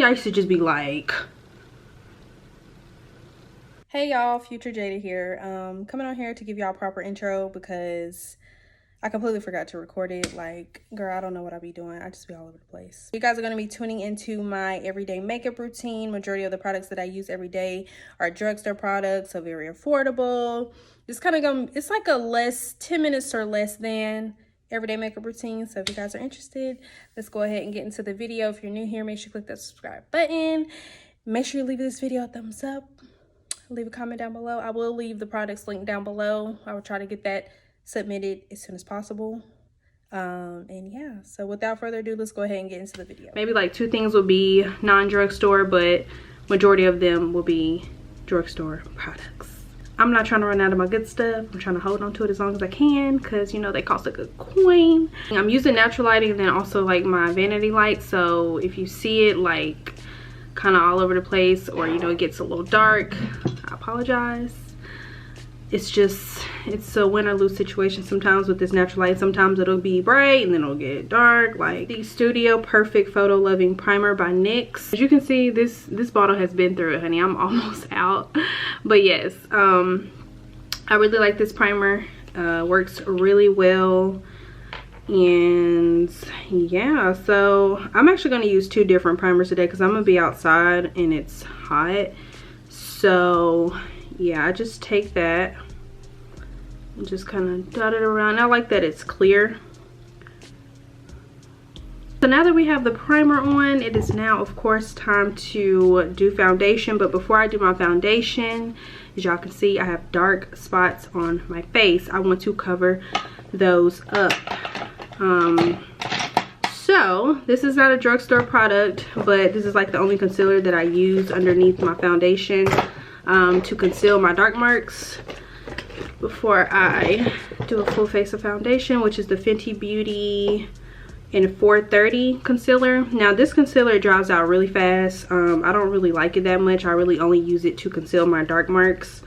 I used to just be like, hey y'all, future Jada here. Coming on here to give y'all a proper intro because I completely forgot to record it. Like, girl, I don't know what I be doing. I just be all over the place. You guys are going to be tuning into my everyday makeup routine. Majority of the products that I use every day are drugstore products, so very affordable. It's kind of going, it's like a less 10 minutes or less than everyday makeup routine. So if you guys are interested, let's go ahead and get into the video. If you're new here, make sure you click that subscribe button. Make sure you leave this video a thumbs up. Leave a comment down below. I will leave the products linked down below. I will try to get that submitted as soon as possible. And yeah, so without further ado, let's go ahead and get into the video. Maybe like 2 things will be non-drugstore, but majority of them will be drugstore products. I'm not trying to run out of my good stuff. I'm trying to hold on to it as long as I can because, you know, they cost a good coin. I'm using natural lighting and then also like my vanity light. So if you see it like kind of all over the place or, you know, it gets a little dark, I apologize. It's a win or lose situation sometimes with this natural light. Sometimes it'll be bright and then it'll get dark. Like the Studio Perfect Photo Loving Primer by NYX. As you can see, this bottle has been through it, honey. I'm almost out. But yes, I really like this primer. Works really well. And yeah, so I'm actually going to use 2 different primers today because I'm going to be outside and it's hot. So yeah, I just take that and just kind of dot it around. I like that it's clear. So now that we have the primer on, it is now of course time to do foundation. But before I do my foundation, as y'all can see, I have dark spots on my face. I want to cover those up. So this is not a drugstore product, but this is like the only concealer that I use underneath my foundation to conceal my dark marks before I do a full face of foundation, which is the Fenty Beauty in 430 concealer. Now this concealer dries out really fast. I don't really like it that much. I really only use it to conceal my dark marks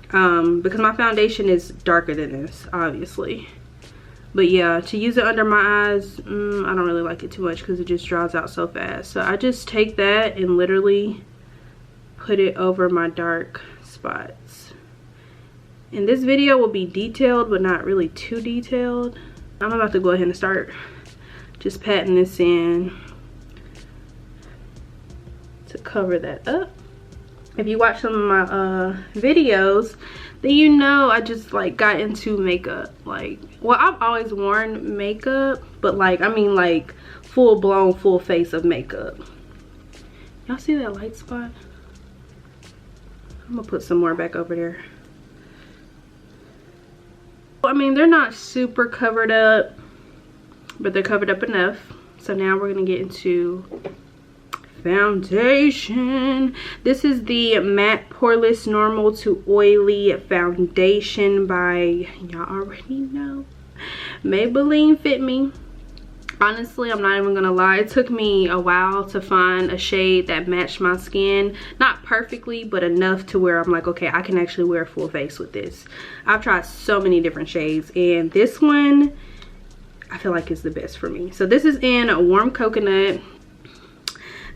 because my foundation is darker than this, obviously. But yeah, to use it under my eyes, I don't really like it too much because it just dries out so fast. So I just take that and literally put it over my dark spots. And this video will be detailed, but not really too detailed. I'm about to go ahead and start just patting this in to cover that up. If you watch some of my videos, then you know I just like got into makeup. Like, well, I've always worn makeup, but like, I mean like full-blown full face of makeup. Y'all see that light spot? I'm gonna put some more back over there. I mean, they're not super covered up, but they're covered up enough. So now we're gonna get into foundation. This is the Matte Poreless Normal to Oily Foundation by, y'all already know, Maybelline Fit Me. Honestly, I'm not even gonna lie, it took me a while to find a shade that matched my skin. Not perfectly, but enough to where I'm like, okay, I can actually wear a full face with this. I've tried so many different shades and this one I feel like is the best for me. So this is in a Warm Coconut.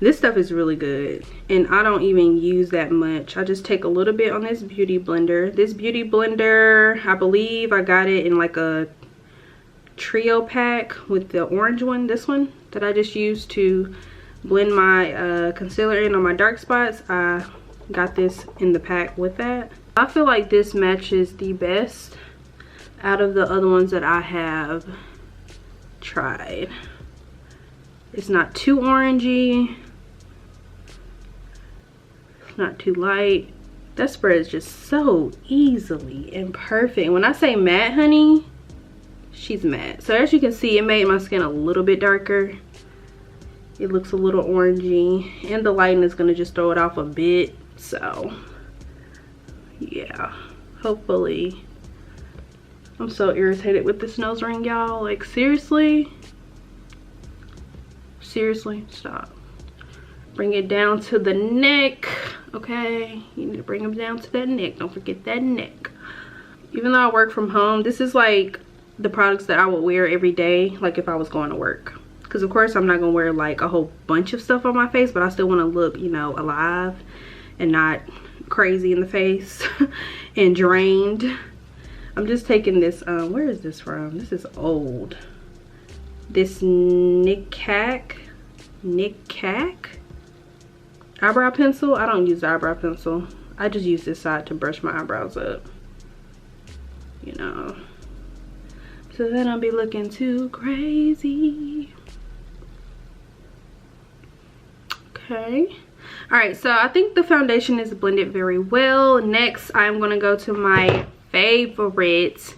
This stuff is really good and I don't even use that much. I just take a little bit on this beauty blender. This beauty blender, I believe I got it in like a trio pack with the orange one, this one that I just used to blend my concealer in on my dark spots. I got this in the pack with that. I feel like this matches the best out of the other ones that I have tried. It's not too orangey, it's not too light. That spreads just so easily and perfect. When I say matte, honey, she's matte. So as you can see, it made my skin a little bit darker. It looks a little orangey and the lighting is gonna just throw it off a bit. So yeah, hopefully. I'm so irritated with this nose ring, y'all. Like, seriously, stop. Bring it down to the neck, okay? You need to bring them down to that neck. Don't forget that neck. Even though I work from home, this is like the products that I would wear every day, like if I was going to work. because of course I'm not gonna wear like a whole bunch of stuff on my face, but I still want to look, you know, alive and not crazy in the face and drained. I'm just taking this, where is this from? This is old. This Nichole eyebrow pencil. I don't use the eyebrow pencil. I just use this side to brush my eyebrows up, you know, so then I'll be looking too crazy. Okay. All right, so I think the foundation is blended very well. Next, I'm gonna go to my favorite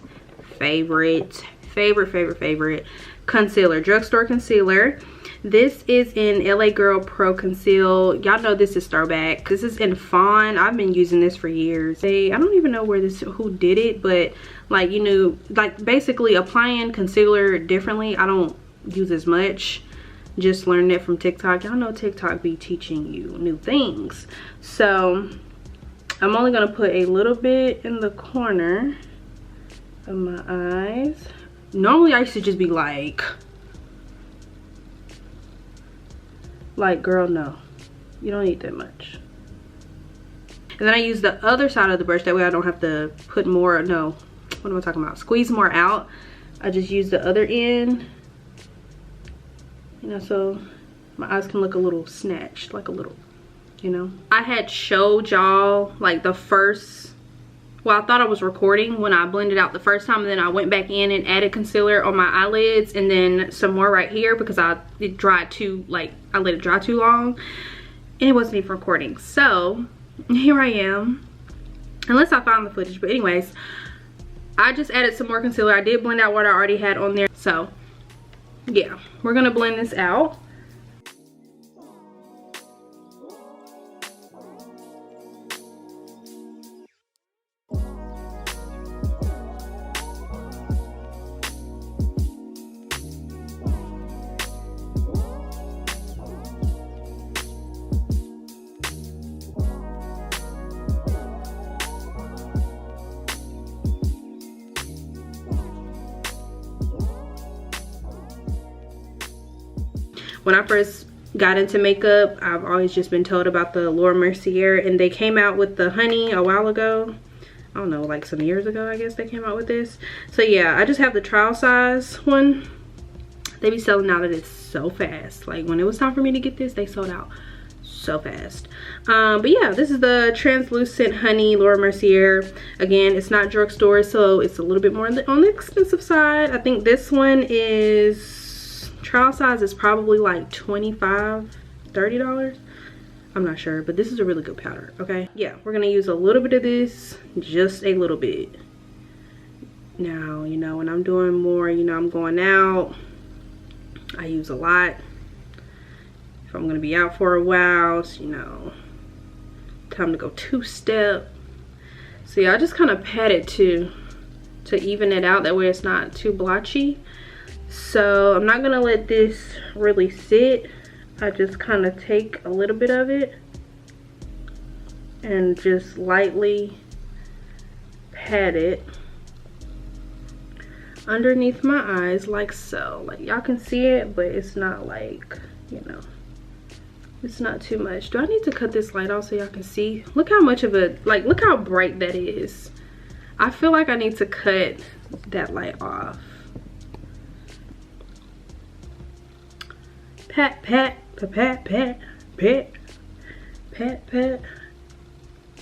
concealer, drugstore concealer. This is in LA Girl Pro Conceal. Y'all know this is throwback. This is in Fawn. I've been using this for years. I don't even know who did it, but like, you know, like basically applying concealer differently. I don't use as much. Just learned it from TikTok. Y'all know TikTok be teaching you new things. So I'm only gonna put a little bit in the corner of my eyes. Normally I used to just be like, girl, no, you don't need that much. And then I use the other side of the brush, that way I don't have to put more, no, what am I talking about, squeeze more out. I just use the other end, you know, so my eyes can look a little snatched, like a little, you know. I had showed y'all like the first, well, I thought I was recording when I blended out the first time, and then I went back in and added concealer on my eyelids and then some more right here because it dried too, like I let it dry too long and it wasn't even recording. So here I am, unless I found the footage, but anyways, I just added some more concealer. I did blend out what I already had on there. So yeah, we're gonna blend this out. When I first got into makeup, I've always just been told about the Laura Mercier, and they came out with the honey a while ago. I don't know, like some years ago, I guess they came out with this. So yeah, I just have the trial size one. They be selling out of this so fast. Like when it was time for me to get this, they sold out so fast. But yeah, this is the translucent honey Laura Mercier. Again, it's not drugstore, so it's a little bit more on the expensive side. I think this one is, trial size is probably like $25–30. I'm not sure, but this is a really good powder. Okay, yeah, we're gonna use a little bit of this, just a little bit. Now, you know, when I'm doing more, you know, I'm going out, I use a lot. If I'm gonna be out for a while, so, you know, time to go two-step. So yeah, I just kind of pat it to even it out, that way it's not too blotchy. So I'm not gonna let this really sit. I just kind of take a little bit of it and just lightly pat it underneath my eyes, like so. Like y'all can see it, but it's not like, you know, it's not too much. Do I need to cut this light off so y'all can see? Look how much of a, like, look how bright that is. I feel like I need to cut that light off. Pat, pat, pat, pat, pat, pat, pat, pat.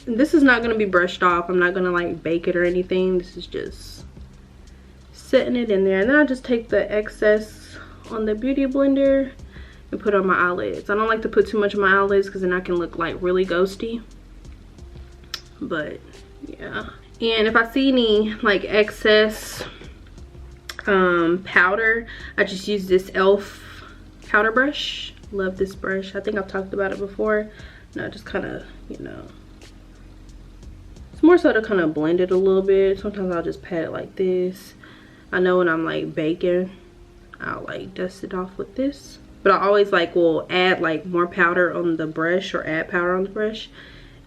This is not gonna be brushed off. I'm not gonna like bake it or anything. This is just setting it in there. And then I just take the excess on the beauty blender and put on my eyelids. I don't like to put too much on my eyelids because then I can look like really ghosty. But yeah. And if I see any like excess powder, I just use this e.l.f. powder brush. Love this brush. I think I've talked about it before. No, just kind of, you know, it's more so to kind of blend it a little bit. Sometimes I'll just pat it like this. I know when I'm like baking, I'll like dust it off with this, but I always like will add like more powder on the brush, or add powder on the brush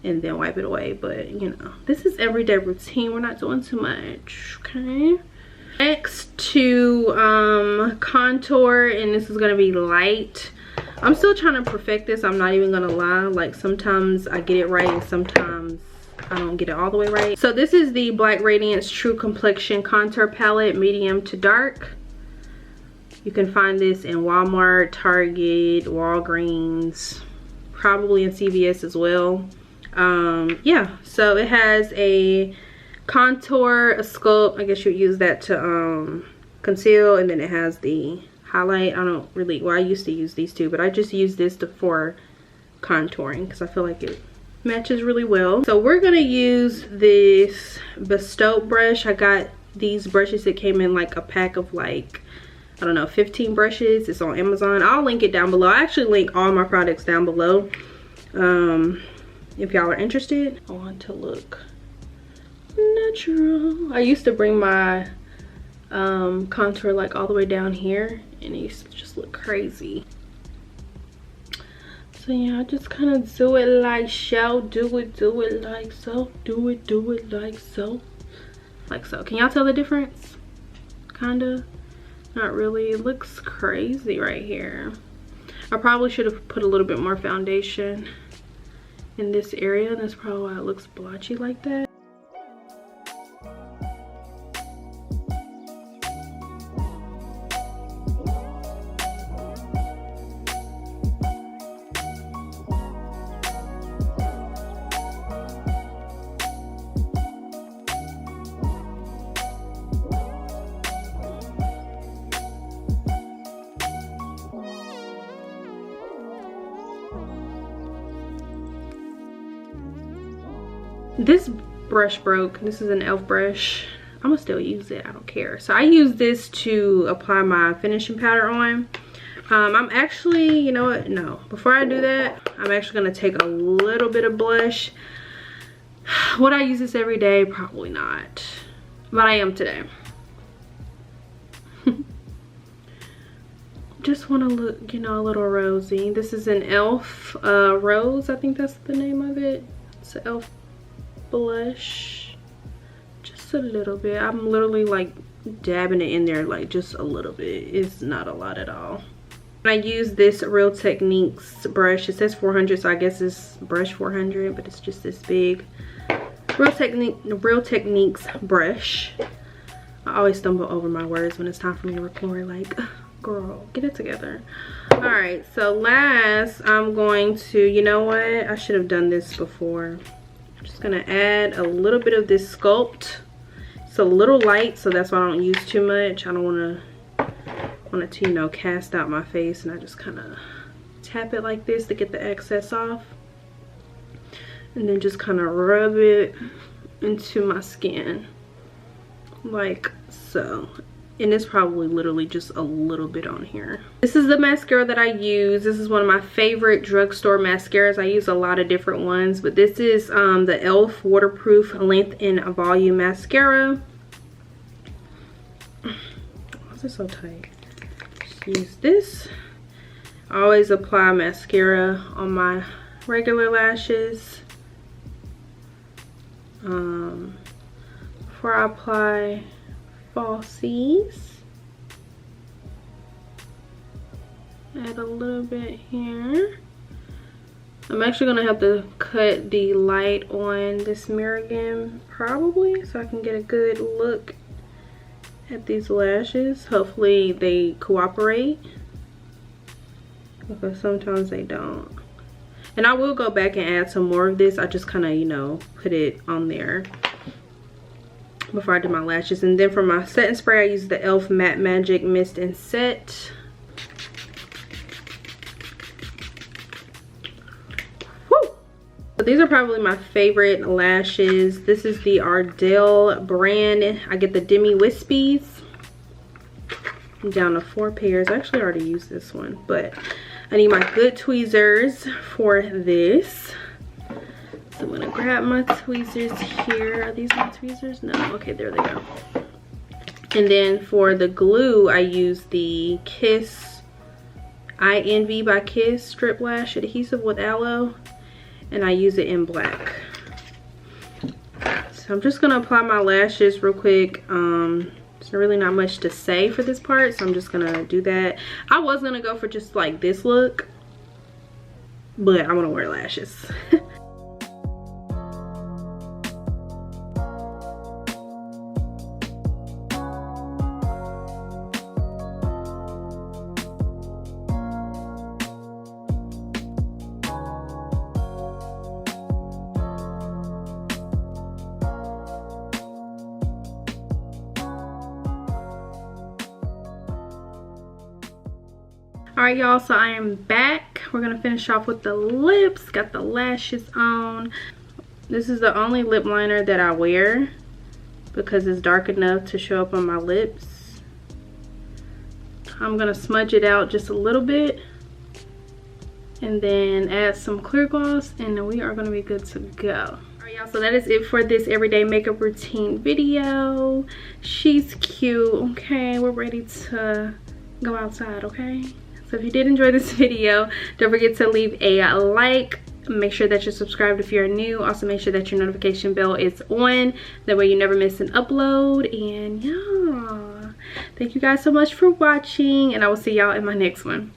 and then wipe it away. But you know, this is everyday routine. We're not doing too much, okay? Next to contour, and this is gonna be light. I'm still trying to perfect this, I'm not even gonna lie. Like sometimes I get it right and sometimes I don't get it all the way right. So this is the Black Radiance True Complexion Contour Palette, medium to dark. You can find this in Walmart, Target, Walgreens, probably in CVS as well. Yeah, so it has a contour, a sculpt. I guess you would use that to conceal, and then it has the highlight. I don't really, well, I used to use these two, but I just use this for contouring because I feel like it matches really well. So we're gonna use this Bestow brush. I got these brushes that came in like a pack of like, I don't know, 15 brushes. It's on Amazon. I'll link it down below. I actually link all my products down below if y'all are interested. I want to look natural. I used to bring my contour like all the way down here and it used to just look crazy. So yeah, I just kind of do it like so, do it like so, do it like so, like so. Can y'all tell the difference? Kinda, not really. It looks crazy right here. I probably should have put a little bit more foundation in this area. That's probably why it looks blotchy like that. This brush broke. This is an e.l.f. brush. I'm gonna still use it, I don't care. So I use this to apply my finishing powder on. I'm actually, you know what, no, before I do that, I'm actually gonna take a little bit of blush. Would I use this every day? Probably not, but I am today. Just want to look, you know, a little rosy. This is an e.l.f. Rose, I think that's the name of it. It's an e.l.f. blush, just a little bit. I'm literally like dabbing it in there, like just a little bit. It's not a lot at all. I use this Real Techniques brush. It says 400, so I guess it's brush 400, but it's just this big Real Techniques brush. I always stumble over my words when it's time for me to record. Like, girl, get it together. All right, so last I'm going to, you know what, I should have done this before. Just gonna add a little bit of this sculpt. It's a little light, so that's why I don't use too much. I don't want it to, you know, cast out my face, and I just kind of tap it like this to get the excess off, and then just kind of rub it into my skin like so. And it's probably literally just a little bit on here. This is the mascara that I use. This is one of my favorite drugstore mascaras. I use a lot of different ones, but this is the e.l.f. Waterproof Length and Volume Mascara. Why is it so tight? Just use this. I always apply mascara on my regular lashes. Before I apply falsies, add a little bit here. I'm actually gonna have to cut the light on this mirror again, probably, so I can get a good look at these lashes. Hopefully they cooperate, because sometimes they don't. And I will go back and add some more of this. I just kind of, you know, put it on there before I do my lashes. And then for my setting spray, I use the e.l.f. Matte Magic Mist and Set. Woo! So these are probably my favorite lashes. This is the Ardell brand. I get the Demi Wispies. I'm down to 4 pairs. I actually already used this one, but I need my good tweezers for this. So I'm gonna grab my tweezers here. Are these my tweezers? No. Okay, there they go. And then for the glue, I use the Kiss I Envy by Kiss Strip Lash Adhesive with Aloe, and I use it in black. So I'm just gonna apply my lashes real quick. There's really not much to say for this part, so I'm just gonna do that. I was gonna go for just like this look, but I want to wear lashes. Alright y'all, so I am back. We're gonna finish off with the lips. Got the lashes on. This is the only lip liner that I wear because it's dark enough to show up on my lips. I'm gonna smudge it out just a little bit and then add some clear gloss, and then we are gonna be good to go. Alright y'all, so that is it for this everyday makeup routine video. She's cute, okay? We're ready to go outside, okay? So if you did enjoy this video, don't forget to leave a like. Make sure that you're subscribed if you're new. Also make sure that your notification bell is on. That way you never miss an upload. And yeah, thank you guys so much for watching, and I will see y'all in my next one.